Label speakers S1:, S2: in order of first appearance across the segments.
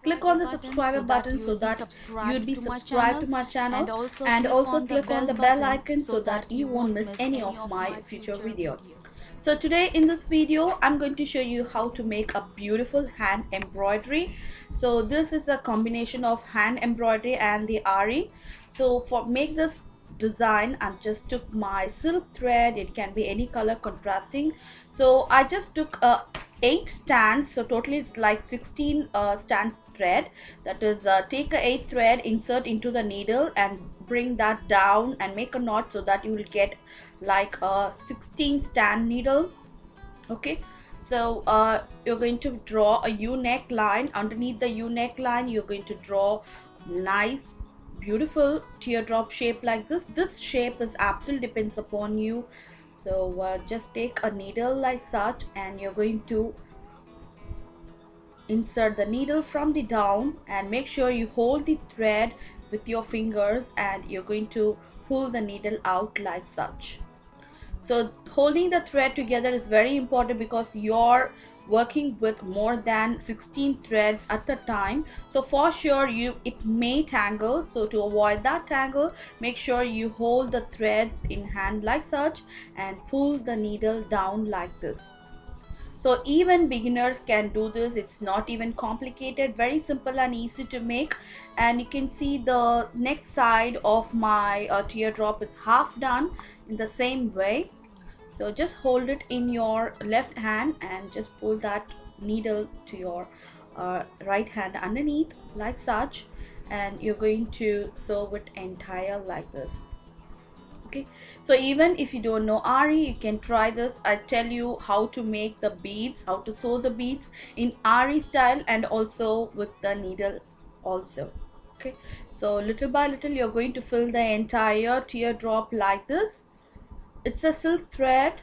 S1: click on the subscriber button so that you'd be subscribed to my channel, and also click on the bell icon so that you won't miss any of my future videos. So today in this video I'm going to show you how to make a beautiful hand embroidery. So this is a combination of hand embroidery and the Aari. So for make this design, I just took my silk thread. It can be any color contrasting. So I just took 8 strands, so totally it's like 16 strands thread. That is, take a 8 thread, insert into the needle and bring that down and make a knot so that you will get like a 16 strand needle. Okay, so you're going to draw a U neckline. Underneath the U neckline you're going to draw nice beautiful teardrop shape like this shape is absolutely depends upon you. So just take a needle like such, and you're going to insert the needle from the down and make sure you hold the thread with your fingers, and you're going to pull the needle out like such. So holding the thread together is very important because you're working with more than 16 threads at a time, so for sure it may tangle. So to avoid that tangle, make sure you hold the threads in hand like such and pull the needle down like this. So even beginners can do this. It's not even complicated, very simple and easy to make. And you can see the next side of my teardrop is half done in the same way. So just hold it in your left hand and just pull that needle to your right hand underneath like such, and you're going to sew it entire like this. Okay, so even if you don't know Aari, you can try this. I tell you how to make the beads, how to sew the beads in Aari style, and also with the needle also. Okay, so little by little you're going to fill the entire teardrop like this. It's a silk thread,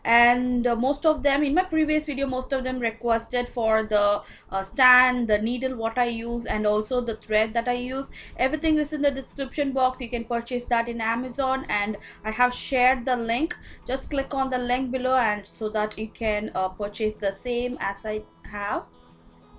S1: and most of them in my previous video, most of them requested for the stand, the needle what I use, and also the thread that I use. Everything is in the description box. You can purchase that in Amazon, and I have shared the link. Just click on the link below, and so that you can purchase the same as I have.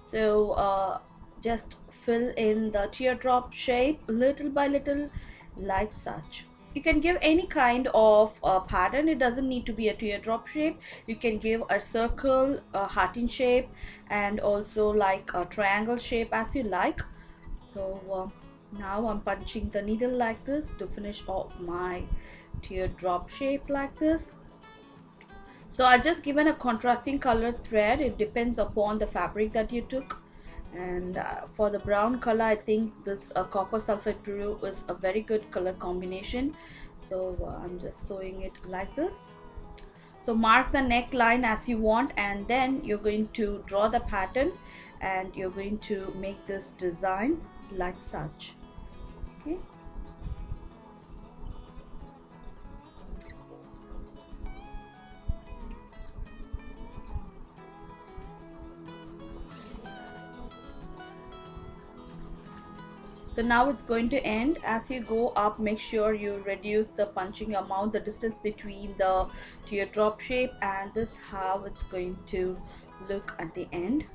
S1: So just fill in the teardrop shape little by little like such. You can give any kind of pattern. It doesn't need to be a teardrop shape. You can give a circle, a heart-in shape, and also like a triangle shape as you like. So now I'm punching the needle like this to finish off my teardrop shape like this. So I just given a contrasting color thread. It depends upon the fabric that you took. And for the brown color, I think this copper sulfate blue is a very good color combination. So I'm just sewing it like this. So mark the neckline as you want, and then you're going to draw the pattern, and you're going to make this design like such. Okay. So now it's going to end. As you go up, make sure you reduce the punching amount, the distance between the teardrop shape, and this is how it's going to look at the end.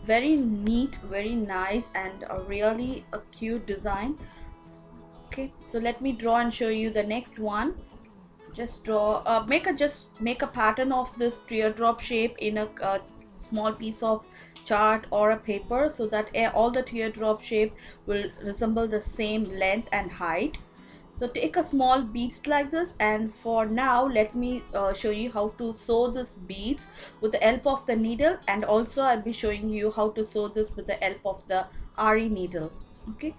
S1: Very neat, very nice, and a really a cute design. Okay, so let me draw and show you the next one. Just draw, make a pattern of this teardrop shape in a small piece of chart or a paper, so that all the teardrop shape will resemble the same length and height. So take a small beads like this, and for now let me show you how to sew this beads with the help of the needle, and also I'll be showing you how to sew this with the help of the Aari needle. Okay,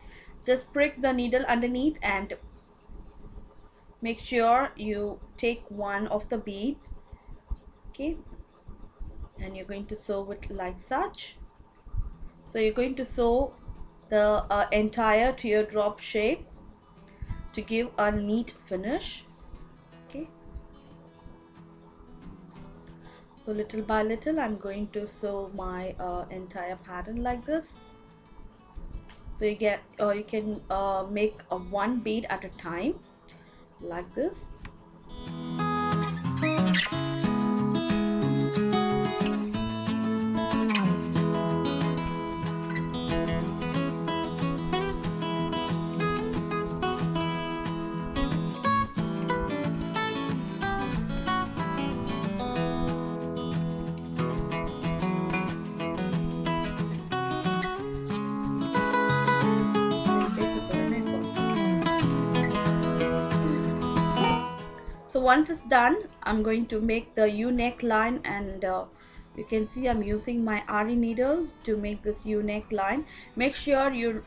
S1: just prick the needle underneath and make sure you take one of the beads. Okay, and you're going to sew it like such. So you're going to sew the entire teardrop shape to give a neat finish. Okay, so little by little I'm going to sew my entire pattern like this. So you can make a one bead at a time like this. once it's done, I'm going to make the U neckline, and you can see I'm using my Aari needle to make this U neckline. Make sure you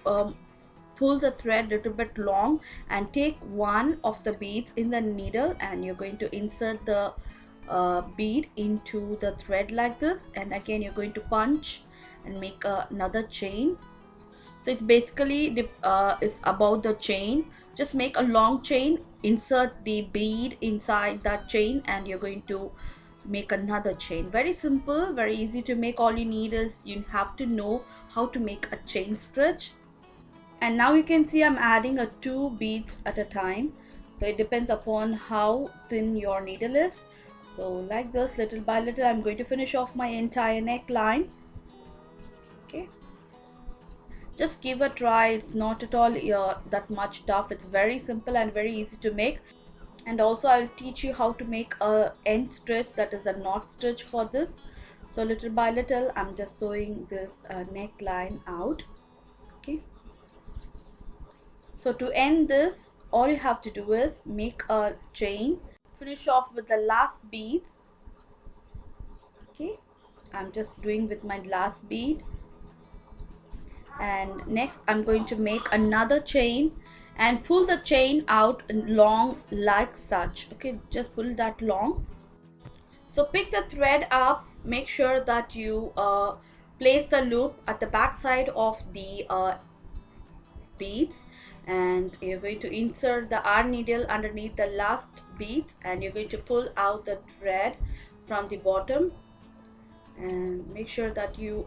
S1: pull the thread a little bit long and take one of the beads in the needle, and you're going to insert the bead into the thread like this, and again you're going to punch and make another chain. So it's basically is about the chain. Just make a long chain, insert the bead inside that chain, and you're going to make another chain. Very simple, very easy to make. All you need is you have to know how to make a chain stitch. And now you can see I'm adding a 2 beads at a time, so it depends upon how thin your needle is. So like this, little by little, I'm going to finish off my entire neckline. Okay, just give a try. It's not at all that much tough. It's very simple and very easy to make. And also I'll teach you how to make a end stitch, that is a knot stitch for this. So little by little, I'm just sewing this neckline out. Okay, so to end this, all you have to do is make a chain, finish off with the last beads. Okay, I'm just doing with my last bead, and next I'm going to make another chain and pull the chain out long like such. Okay, just pull that long. So pick the thread up, make sure that you place the loop at the back side of the beads, and you're going to insert the Aari needle underneath the last beads, and you're going to pull out the thread from the bottom, and make sure that you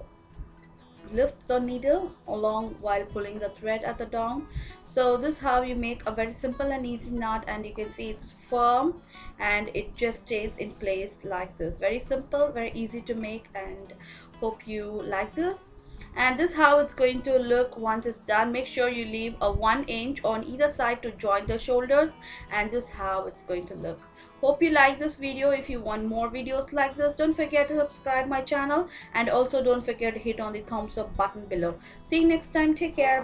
S1: lift the needle along while pulling the thread at the down. So this is how you make a very simple and easy knot, and you can see it's firm and it just stays in place like this. Very simple, very easy to make, and hope you like this. And this is how it's going to look once it's done. Make sure you leave a 1 inch on either side to join the shoulders, and this is how it's going to look. Hope you like this video. If you want more videos like this, don't forget to subscribe my channel, and also don't forget to hit on the thumbs up button below. See you next time. Take care.